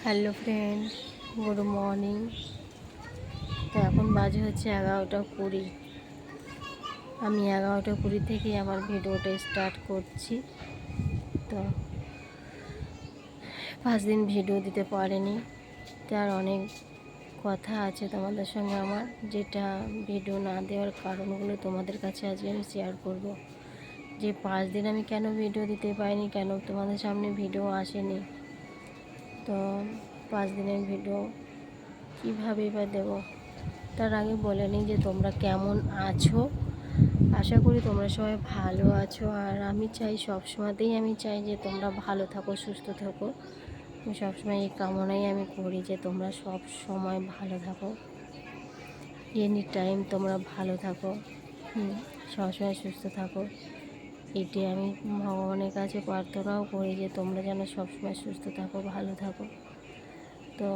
Hello friend, good morning. তো এখন বাজে হচ্ছে 11টা 20। আমি 11টা 20 থেকেই আমার ভিডিওটা স্টার্ট করছি। তো 5 দিন ভিডিও দিতে পারিনি, তার অনেক কথা আছে তোমাদের সঙ্গে আমার, যেটা ভিডিও না দেওয়ার কারণগুলো তোমাদের কাছে আজকে আমি শেয়ার করব। যে 5 দিন আমি কেন ভিডিও দিতে পারিনি, কেন তোমাদের সামনে ভিডিও আসেনি। তো 5 দিনের ভিডিও কীভাবে বা দেবো, তার আগে বলে নিই যে তোমরা কেমন আছো। আশা করি তোমরা সবাই ভালো আছো, আর আমি চাই সবসময়তেই আমি চাই যে তোমরা ভালো থাকো, সুস্থ থাকো। আমি সবসময় এই কামনাই আমি করি যে তোমরা সব সময় ভালো থাকো, এনি টাইম তোমরা ভালো থাকো, সবসময় সুস্থ থাকো। এটি আমি ভগবানের কাছে প্রার্থনাও করি যে তোমরা যেন সবসময় সুস্থ থাকো, ভালো থাকো। তো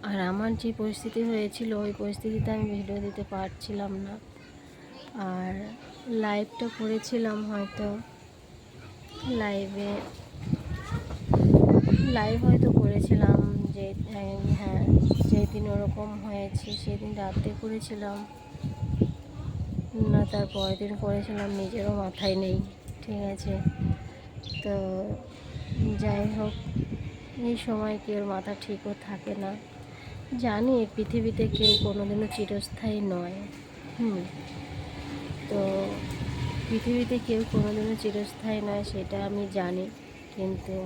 আর আমার যে পরিস্থিতি হয়েছিল, ওই পরিস্থিতিতে আমি ভিডিও দিতে পারছিলাম না। আর লাইভটা করেছিলাম, হয়তো লাইভ হয়তো করেছিলাম যে হ্যাঁ, যেদিন ওরকম হয়েছে সেদিন রাতে করেছিলাম না, তার পরের দিন করেছিলাম, নিজেরও মাথায় নেই। ঠিক আছে, তো যাই হোক, এই সময় কেউ মাথা ঠিকও থাকে না। জানি পৃথিবীতে কেউ কোনোদিনও চিরস্থায়ী নয়। তো পৃথিবীতে কেউ কোনোদিনও চিরস্থায়ী নয়, সেটা আমি জানি। কিন্তু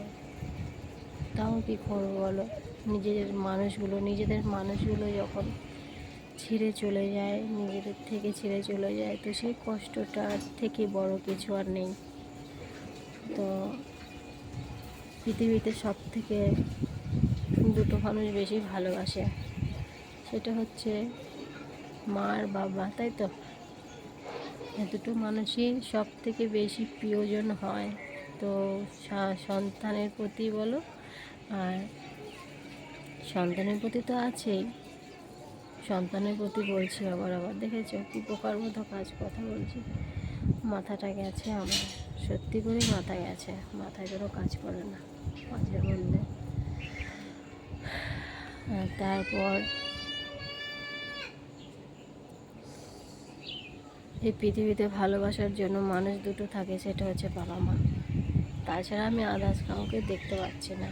তাও কী করবো বলো, নিজেদের মানুষগুলো যখন ছেড়ে চলে যায়, নিজেদের থেকে ছেড়ে চলে যায়, তো সেই কষ্টটার থেকে বড় কিছু আর নেই। তো পৃথিবীতে সব থেকে দুটো মানুষ বেশি ভালোবাসে, সেটা হচ্ছে মা আর বাবা, তাই তো? দুটো মানুষই সব থেকে বেশি প্রিয়জন হয়। তো সন্তানের প্রতি বলো, আর সন্তানের প্রতি তো আছেই, সন্তানের প্রতি বলছি আবার দেখেছো কি পোকার মতো কথা বলছি। মাথাটা গেছে আমার, সত্যি করে মাথা গেছে, মাথায় কোনো কাজ করে না মাঝে মধ্যে। তারপর এই পৃথিবীতে ভালোবাসার জন্য মানুষ দুটো থাকে, সেটা হচ্ছে বাবা মা। তাছাড়া আমি আদার্স কাউকে দেখতে পাচ্ছি না।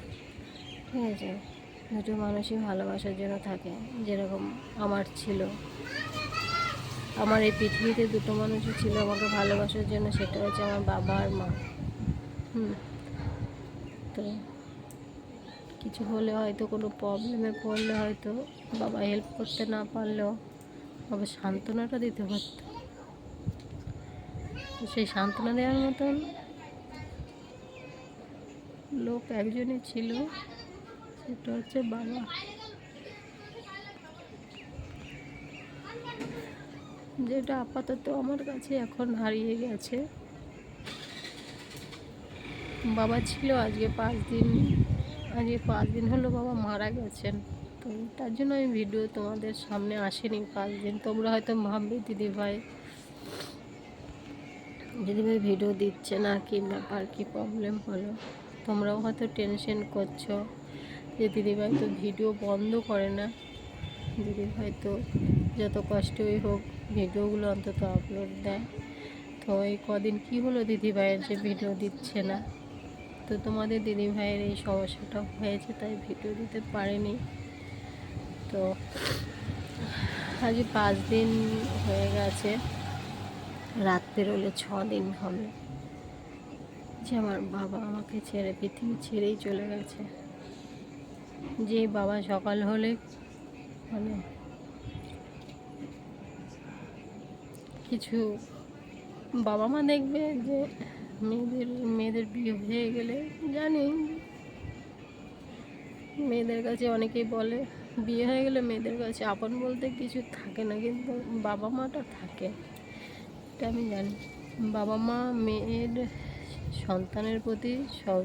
ঠিক আছে, দুটো মানুষই ভালোবাসার জন্য থাকে, যেরকম আমার ছিল। আমার এই পৃথিবীতে দুটো মানুষই ছিল আমাকে ভালোবাসার জন্য, সেটা হচ্ছে আমার বাবা আর মা। তো কিছু হলে হয়তো, কোনো প্রবলেমে পড়লে হয়তো বাবা হেল্প করতে না পারলেও বাবা সান্ত্বনাটা দিতে পারত। তো সেই সান্ত্বনা দেওয়ার মতন লোক একজনই ছিল, সেটা হচ্ছে বাবা। যেটা আপাতত আমার কাছে এখন হারিয়ে গেছে। বাবা ছিল, আজকে 5 দিন হলো বাবা মারা গেছেন। তো তার জন্য আমি ভিডিও তোমাদের সামনে আসেনি 5 দিন। তোমরা হয়তো ভাববে দিদিভাই ভিডিও দিচ্ছে না, কি ব্যাপার, কি প্রবলেম হলো। তোমরাও হয়তো টেনশন করছো যে দিদিভাই তো ভিডিও বন্ধ করে না, দিদিভাই তো যত কষ্টই হোক ভিডিওগুলো অন্তত আপলোড দেয়। তো এই কদিন কী হলো দিদিভাইয়ের যে ভিডিও দিচ্ছে না? তো তোমাদের দিদিভাইয়ের এই সমস্যাটা হয়েছে, তাই ভিডিও দিতে পারেনি। তো আজ 5 দিন হয়ে গেছে, রাত্রে হলে 6 দিন হবে যে আমার বাবা আমাকে ছেড়ে পৃথিবী ছেড়েই চলে গেছে। যে বাবা সকাল হলে মানে কিছু বাবা মা দেখবে যে মেয়েদের বিয়ে হয়ে গেলে, জানি মেয়েদের কাছে অনেকেই বলে বিয়ে হয়ে গেলে মেয়েদের কাছে আপন বলতে কিছু থাকে না, কিন্তু বাবা মাটা থাকে, এটা আমি জানি। বাবা মা মেয়ের সন্তানের প্রতি সব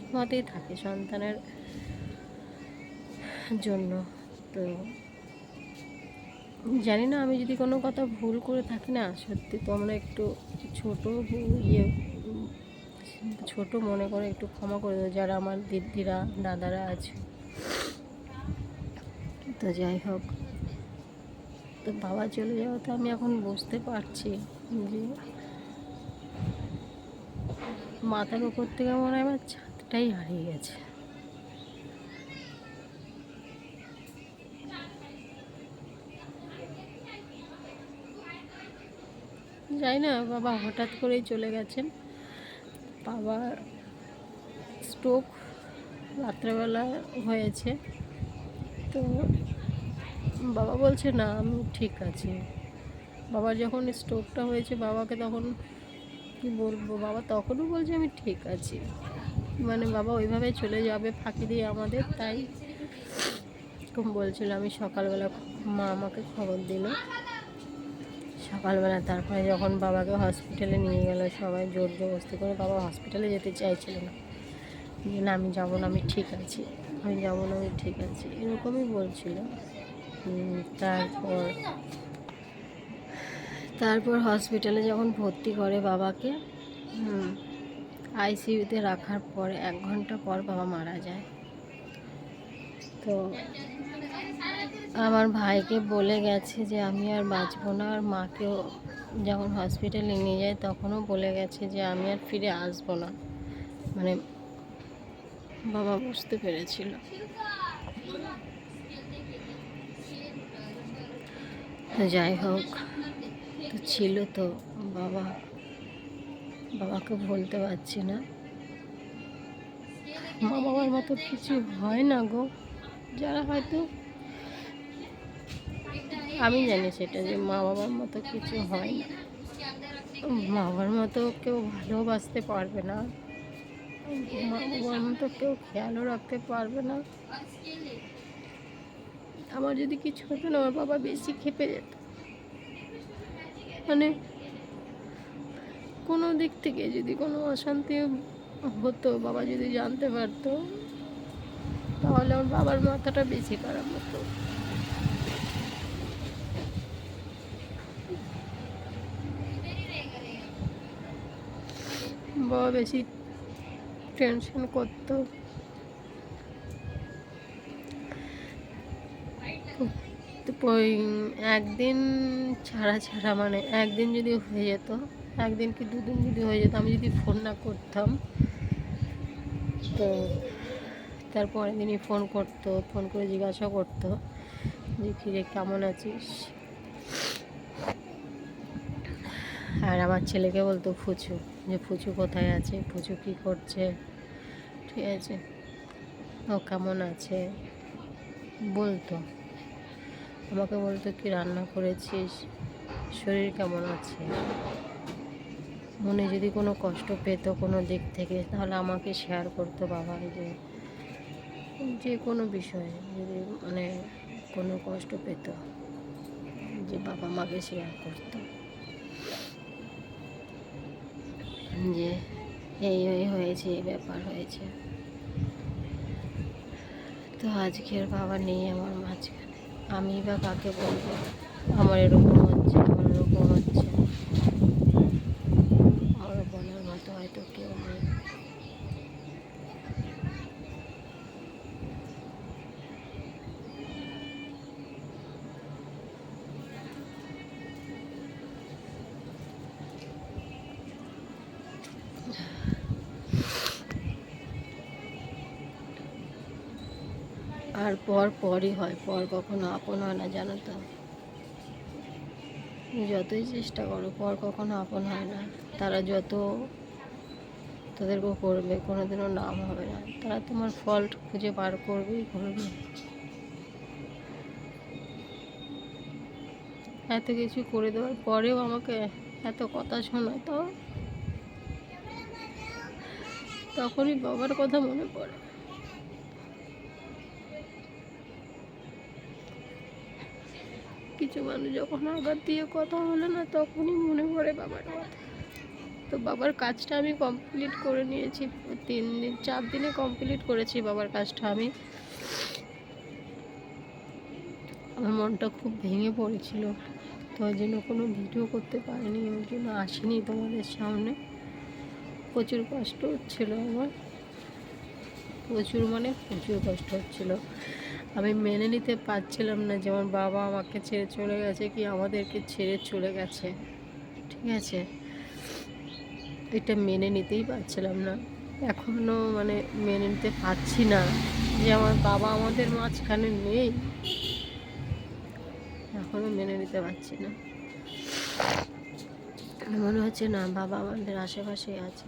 সময়তেই থাকে সন্তানের জন্য। তো জানি না, আমি যদি কোনো কথা ভুল করে থাকি না, সত্যি তোমরা একটু ছোটো ছোট মনে করে একটু ক্ষমা করে দেবো, যারা আমার দিদিরা দাদারা আছে। তো যাই হোক, তো বাবা চলে যাওয়াতে আমি এখন বুঝতে পারছি যে মাথার উপর থেকে মনে হয় আমার ছাদটাই হারিয়ে গেছে। যাই না, বাবা হঠাৎ করেই চলে গেছেন। বাবা স্ট্রোক রাত্রেবেলা হয়েছে, তো বাবা বলছে না আমি ঠিক আছি। বাবার যখন স্ট্রোকটা হয়েছে বাবাকে তখন কী বলবো, বাবা তখনও বলছে আমি ঠিক আছি, মানে বাবা ওইভাবে চলে যাবে ফাঁকি দিয়ে আমাদের, তাই বলছিল। আমি সকালবেলা মা আমাকে খবর দিল সকালবেলা, তারপরে যখন বাবাকে হসপিটালে নিয়ে গেল সবাই জোর জবরদস্তি করে, বাবা হসপিটালে যেতে চাইছিল না, যে না আমি যাবো না, আমি ঠিক আছি, আমি যাবো না, আমি ঠিক আছি, এরকমই বলছিল। তারপর হসপিটালে যখন ভর্তি করে বাবাকে, আইসিইউতে রাখার পরে 1 ঘন্টা পর বাবা মারা যায়। তো আমার ভাইকে বলে গেছে যে আমি আর বাঁচবো না, আর মাকেও যখন হসপিটালে নিয়ে যায় তখনও বলে গেছে যে আমি আর ফিরে আসবো না, মানে বাবা বুঝতে পেরেছিল। তো যাই হোক, তো ছিল তো বাবাকে বলতে পারছি না। মা বাবার মতো কিছু হয় না গো, যারা হয়তো, আমি জানি সেটা, যে মা বাবার মতো কিছু হয় না। মা বাবার মতো কেউ ভালোবাসতে পারবে না, মা বাবার মতো কেউ খেয়ালও রাখতে পারবে না। আমার যদি কিছু হতো না, আমার বাবা বেশি ক্ষেপে যেত, মানে কোনো দিক থেকে যদি কোনো অশান্তি হতো, বাবা যদি জানতে পারতো, তাহলে আমার বাবার মাথাটা বেশি খারাপ হতো। বাবা বেশি টেনশন করতো। তো ওই একদিন ছাড়া মানে একদিন যদি হয়ে যেত, 1 দিন কি 2 দিন যদি হয়ে যেত, আমি যদি ফোন না করতাম, তো তারপরের দিনই ফোন করতো, ফোন করে জিজ্ঞাসা করতো যে কিরে কেমন আছিস। আর আমার ছেলেকে বলতো ফুচু, যে ফুচু কোথায় আছে, ফুচু কী করছে, ঠিক আছে, ও কেমন আছে বলতো। আমাকে বলতো কি রান্না করেছিস, শরীর কেমন আছে। মনে যদি কোনো কষ্ট পেত কোনো দিক থেকে, তাহলে আমাকে শেয়ার করতো বাবা, যে কোনো বিষয়ে যদি মানে কোনো কষ্ট পেত, যে বাবা মাকে শেয়ার করতো যে এই হয়েছে, এই ব্যাপার হয়েছে। তো আজকের বাবা নেই আমার মাঝখানে, আমি বা কাকে বলবো আমার এরকম হচ্ছে, আমার এরকম হচ্ছে, আমার বলার মতো হয়তো কেউ নেই। আর পরই হয়, পর কখনো আপন হয় না, জানো তো। যতই চেষ্টা করো, পর কখনো আপন হয় না। তারা যত তাদেরকেও করবে, কোনোদিনও নাম হবে না, তারা তোমার ফল্ট খুঁজে বার করবেই করবে। এত কিছু করে দেওয়ার পরেও আমাকে এত কথা শোনায়, তো তখনই বাবার কথা মনে পড়ে। কিছু মানুষ যখন আঘাত দিয়ে কথা বলে না, তখনই মনে পড়ে বাবার কথা। তো বাবার কাজটা আমি কমপ্লিট করে নিয়েছি, 4 দিনে কমপ্লিট করেছি বাবার কাজটা আমি। আমার মনটা খুব ভেঙে পড়েছিল, তো ওই জন্য কোনো ভিডিও করতে পারিনি, ওই জন্য আসিনি তোমাদের সামনে। প্রচুর কষ্ট হচ্ছিল আমার, প্রচুর মানে প্রচুর কষ্ট হচ্ছিল। আমি মেনে নিতে পারছিলাম না যে আমার বাবা আমাকে ছেড়ে চলে গেছে, কি আমাদেরকে ছেড়ে চলে গেছে, ঠিক আছে, এটা মেনে নিতেই পারছিলাম না। এখনও মানে মেনে নিতে পারছি না যে আমার বাবা আমাদের মাঝখানে নেই, এখনও মেনে নিতে পারছি না। মনে হচ্ছে না বাবা আমাদের আশেপাশে আছে।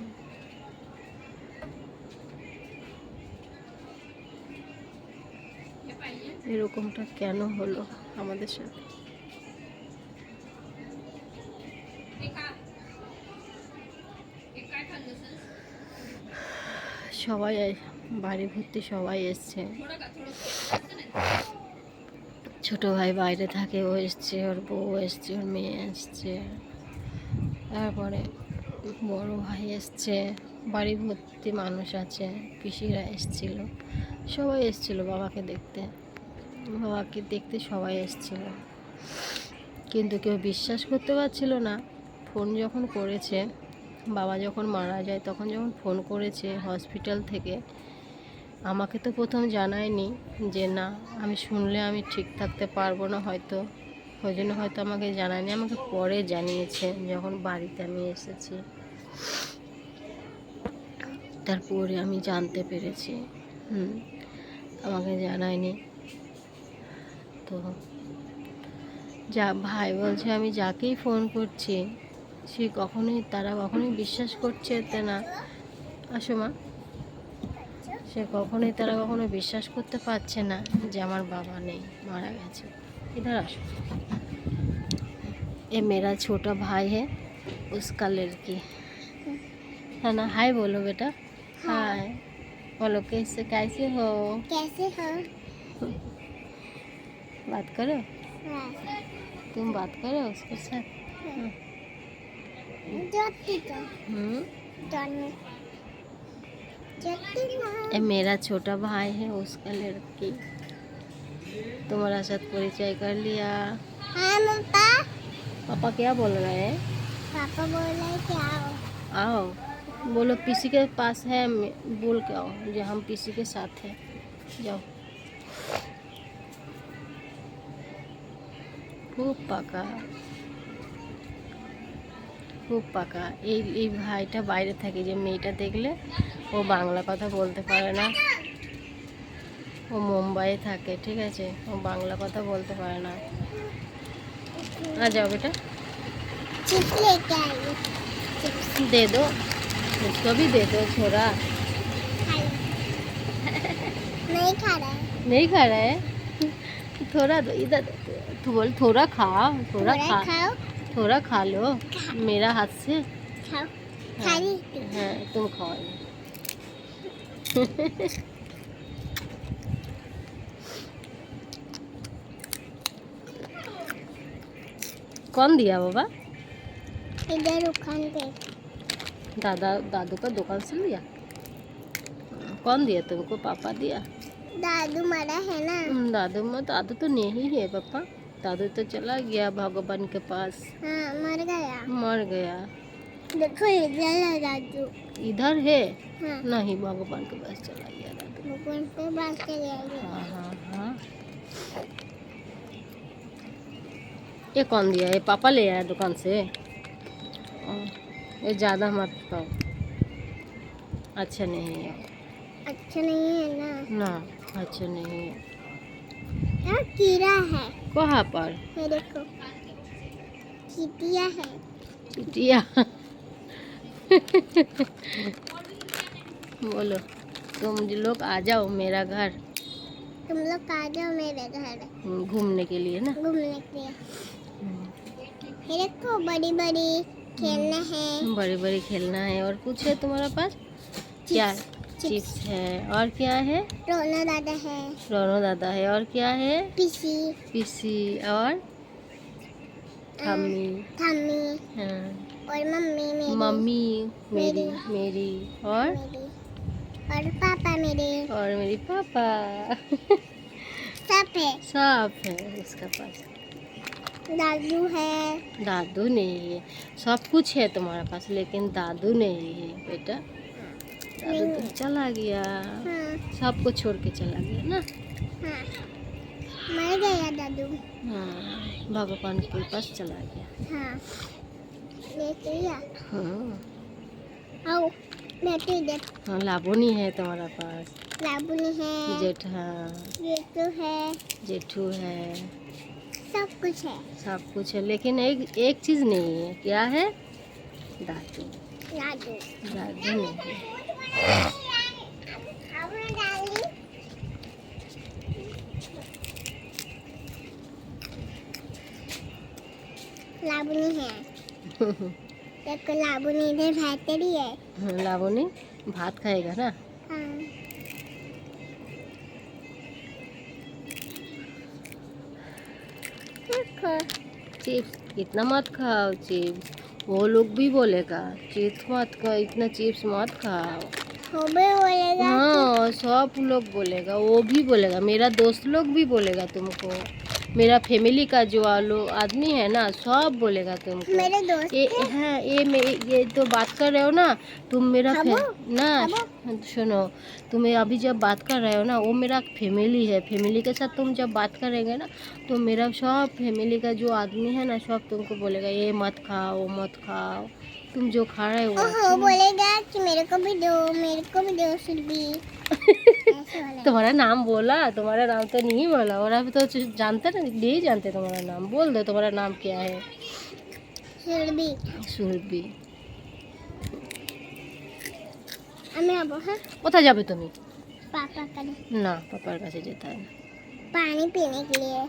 এরকমটা কেন হলো আমাদের সাথে? সবাই বাড়ি ভর্তি সবাই এসছে, ছোট ভাই বাইরে থাকে, ও এসছে, ওর বউ এসছে, ওর মেয়ে এসছে, তারপরে বড় ভাই এসছে, বাড়ি ভর্তি মানুষ আছে, পিসিরা এসছিল, সবাই এসছিল বাবাকে দেখতে, বাবাকে দেখতে সবাই এসছিল। কিন্তু কেউ বিশ্বাস করতে পারছিল না। ফোন যখন করেছে, বাবা যখন মারা যায় তখন যখন ফোন করেছে হসপিটাল থেকে, আমাকে তো প্রথম জানায়নি যে না, আমি শুনলে আমি ঠিক থাকতে পারবো না হয়তো, ওই জন্য হয়তো আমাকে জানায়নি, আমাকে পরে জানিয়েছে যখন বাড়িতে আমি এসেছি, তারপরে আমি জানতে পেরেছি। আমাকে জানায়নি। তো যা ভাই বলছে আমি যাকেই ফোন করছি তারা কখনোই বিশ্বাস করছে না, আসো মা, তারা কখনো বিশ্বাস করতে পারছে না যে আমার বাবা নেই, মারা গেছে। इधर আসো। ये मेरा छोटा भाई है, उसका लड़की है ना। हाय बोलो बेटा, हाय बोलो, कैसे हो बात करो, तुम बात करो उसके साथ। ये मेरा छोटा भाई है, उसका लड़की। तुम्हारा साथ परिचय कर लिया। हाँ पापा क्या बोल रहे हैं? पापा बोल रहे हैं कि आओ, बोलो पीसी के पास है, बोल के आओ जो हम पीसी के साथ हैं, जाओ। খুব পাকা এই ভাইটা বাইরে থাকে, যে মেয়েটা দেখলে ও বাংলা কথা বলতে পারে না, ও মুম্বাইয়ে থাকে, ঠিক আছে, ও বাংলা কথা বলতে পারে না। आ जाओ बेटा, चिप्स लेके आई, दे दो उसको भी, दे दो छोरा। नहीं खा रहा है, थोड़ा दो, इधर तो बोल थोड़ा खाओ, थोड़ा खा लो मेरा हाथ से। हाँ तुम खाओ। कौन दिया बाबा? इधर दुकान पे, दादू का दुकान से लिया। कौन दिया तुमको? पापा दिया? दादू मरा है ना। दादू तो नहीं है पापा, दादू तो चला गया भगवान के पास। हाँ, मर गया। देखो इधर है दादू, इधर है। हाँ। नहीं, भगवान के पास चला गया दादू, भगवान के पास चला गया। हाँ। ये कौन दिया? ये पापा ले आया दुकान से। ये ज़्यादा मत खाओ, अच्छा नहीं है। अच्छा नहीं है ना, अच्छा नहीं है। यहाँ कीड़ा है। कहाँ पर? ये देखो, चींटियाँ है। चींटियाँ। बोलो तुम लोग आ जाओ मेरा घर, घूमने के लिए ना, ये देखो बड़ी खेलना है, बड़ी खेलना है। और कुछ है तुम्हारा पास? क्या? चिप्स है। और क्या है? रोनो दादा है। और क्या है? पीसी और ठाम्मी। हाँ। और मम्मी मेरी और पापा मेरे, और मेरी पापा। सांप है इसका पास। दादू है। दादू नहीं है, सब कुछ है तुम्हारे पास लेकिन दादू नहीं है बेटा। दादू तो चला गया, हाँ सबको छोड़ के चला गया ना। हाँ, मर गया दादू। हाँ, भगवान के पास चला गया। हाँ लेते या हाँ, आओ बैठो इधर। हाँ लाबोनी है तुम्हारा पास, लाबुनी है, जेठा, जेठू है, जेठू है, सब कुछ है। सब कुछ है लेकिन एक चीज़ नहीं है। क्या है? दादू। दादू दादू नहीं है। लाबुनी है। देखो लाबुनी इधर बैठती है। लाबोनी भात खाएगा ना। हाँ देखो चिप्स इतना मत खाओ, चिप्स वो लोग भी बोलेगा चिप्स मत खाओ, इतना चिप्स मत खाओ। वो भी बोलेगा। हाँ सब लोग बोलेगा, वो भी बोलेगा, मेरा दोस्त लोग भी बोलेगा तुमको, मेरा फैमिली का जो आदमी है ना सब बोलेगा तुमको। मेरे दोस्त ये तो बात कर रहे हो ना तुम, मेरा ना खाबो? सुनो, तुम्हें अभी जब बात कर रहे हो ना वो मेरा फैमिली है। फैमिली के साथ तुम जब बात करेंगे ना तो मेरा सब फैमिली का जो आदमी है ना सब तुमको बोलेगा ये मत खाओ, वो मत खाओ, तुम जो खा रहे हो वो वो बोलेगा कि मेरे को भी दो, मेरे को भी दो सुरभि। ऐसे वाला। तुम्हारा नाम बोला? तुम्हारा नाम तो नहीं बोला, और अभी तो जानते ना, नहीं जानते तुम्हारा नाम। बोल दो तुम्हारा नाम क्या है। सुरभि। सुरभि। আমি আবো। হ্যাঁ কোথায় যাবে তুমি? पापा का না, পাপার কাছে যেতে হয় না। पानी पीने के लिए।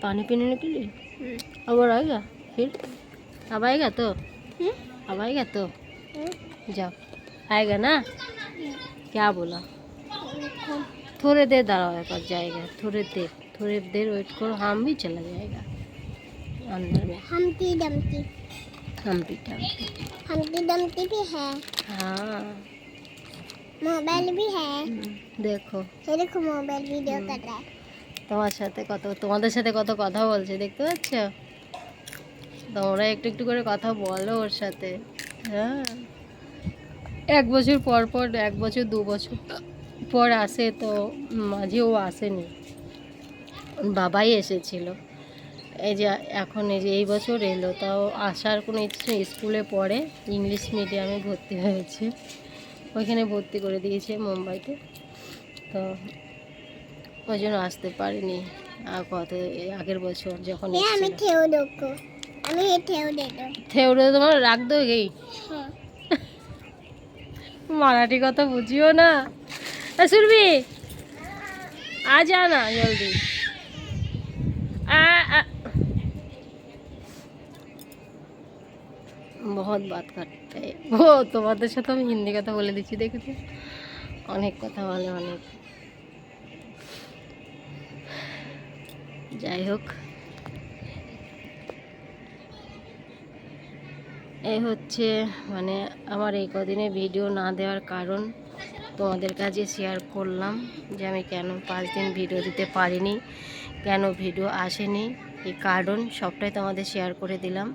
पानी पीने के लिए? अब और आएगा फिर? अब आएगा तो? अब आएगा तो? जाओ, आएगा ना? क्या बोला? थोड़े देर दाঁড়াও, एक बार जाएगा, थोड़े देर वेट करो, हम भी चला जाएगा अंदर में। हमटी डमटी। हमटी डमटी भी है, हाँ मोबाइल भी है। देखो ये देखो मोबाइल वीडियो कर रहा है। তোমাদের সাথে কত কথা বলছে দেখতে পাচ্ছ? তোমরা একটু একটু করে কথা বলো ওর সাথে। হ্যাঁ, 1 বছর পর পর, 1 বছর 2 বছর পর আসে, তো মাঝে ও আসেনি, বাবাই এসেছিল। এই যে এখন এই যে এই বছর এলো, তাও আসার কোনো ইচ্ছে নেই। স্কুলে পড়ে, ইংলিশ মিডিয়ামে ভর্তি হয়েছে, ওইখানে ভর্তি করে দিয়েছে মুম্বাইতে, তো ওই জন্য আসতে পারিনি। আর আগের বছর যখন আমি ঠেউ দেখো, আমি ঠেউ দেখো, থেউড়ে তোমার রাখ দো গেই। মারাঠি কথা বুঝিও না। सुरभि आ जाना जल्दी। बहुत बात करते हैं वो। তোমাদের সাথে আমি হিন্দি কথা বলে দিচ্ছি, দেখেছো? অনেক কথা বলে, অনেক। যাই হোক, এই হচ্ছে মানে আমার এই কদিনে ভিডিও না দেওয়ার কারণ। তোমাদের কাছে শেয়ার করলাম যে আমি কেন 5 দিন ভিডিও দিতে পারিনি, কেন ভিডিও আসেনি, এই কারণ সবটাই তোমাদের শেয়ার করে দিলাম।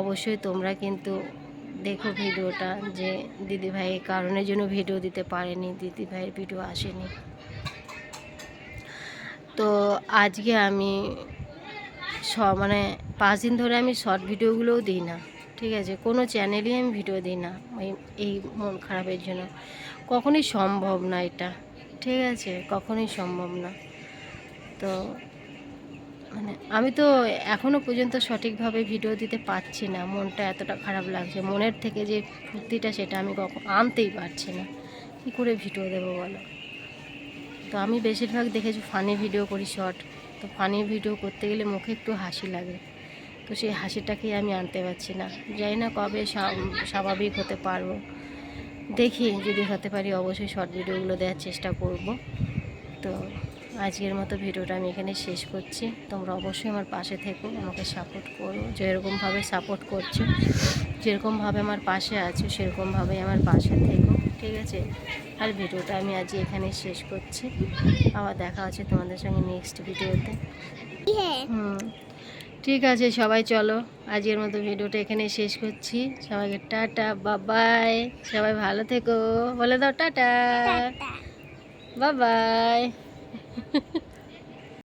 অবশ্যই তোমরা কিন্তু দেখো ভিডিওটা, যে দিদিভাই এই কারণের জন্য ভিডিও দিতে পারেনি, দিদিভাইয়ের ভিডিও আসেনি। তো আজকে আমি মানে 5 দিন ধরে আমি শর্ট ভিডিওগুলোও দিই না, ঠিক আছে? কোনো চ্যানেলই আমি ভিডিও দিই না, এই মন খারাপের জন্য। কখনোই সম্ভব না এটা, ঠিক আছে? কখনোই সম্ভব না। তো মানে আমি তো এখনও পর্যন্ত সঠিকভাবে ভিডিও দিতে পারছি না, মনটা এতটা খারাপ লাগছে। মনের থেকে যে ফুর্তিটা সেটা আমি আনতেই পারছি না। কী করে ভিডিও দেবো বলো? তো আমি বেশিরভাগ দেখেছি ফানি ভিডিও করি, শর্ট। তো ফানি ভিডিও করতে গেলে মুখে একটু হাসি লাগে, তো সেই হাসিটাকেই আমি আনতে পারছি না। জানি না কবে স্বাভাবিক হতে পারবো। দেখি যদি হতে পারি অবশ্যই শর্ট ভিডিওগুলো দেওয়ার চেষ্টা করব। তো আজকের মতো ভিডিওটা আমি এখানে শেষ করছি। তোমরা অবশ্যই আমার পাশে থেকো, আমাকে সাপোর্ট করো, যেরকমভাবে সাপোর্ট করছো, যেরকমভাবে আমার পাশে আছো সেরকমভাবেই আমার পাশে থেকো, ঠিক আছে? আর ভিডিওটা আমি আজ এখানে শেষ করছি। আবার দেখা হচ্ছে তোমাদের সঙ্গে নেক্সট ভিডিওতে। ঠিক আছে সবাই চলো, আজকের মতো ভিডিওটা এখানে শেষ করছি। সবাইকে টাটা, বাবাই। সবাই ভালো থেকো, বলে দাও টাটা, টাটা। বাবাই।